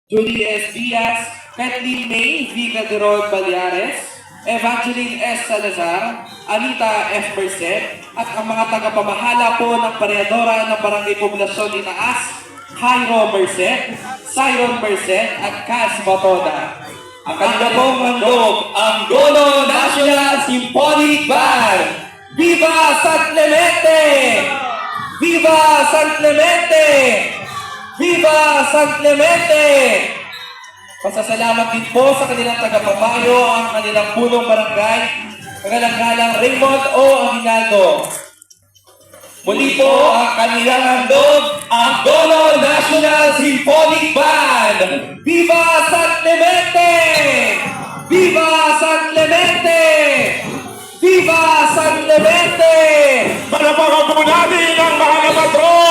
Julie S. Diaz, Kathleen May V. Calderon Balyares, Evangeline S. Salazar, Anita F. Merced, at ang mga tagapamahala po ng Pareadora ng Barangay Poblasyon Itaas, Jairo Merced, Siron Merced, at Cas Batoda. Ang kanila pong handog, ang Golo National Symphonic Band! Viva San Clemente! Viva San Clemente! Viva San Clemente! Pasasalamat din po sa kanilang tagapapayo, ang kanilang punong barangay, kagalang-galang Raymond O. Aguinaldo. Muli po ang kanilang handog, ang Golo National Symphonic Band! Viva San Clemente! Viva San Clemente! Viva San Clemente! Palapakan po natin ang mga patron!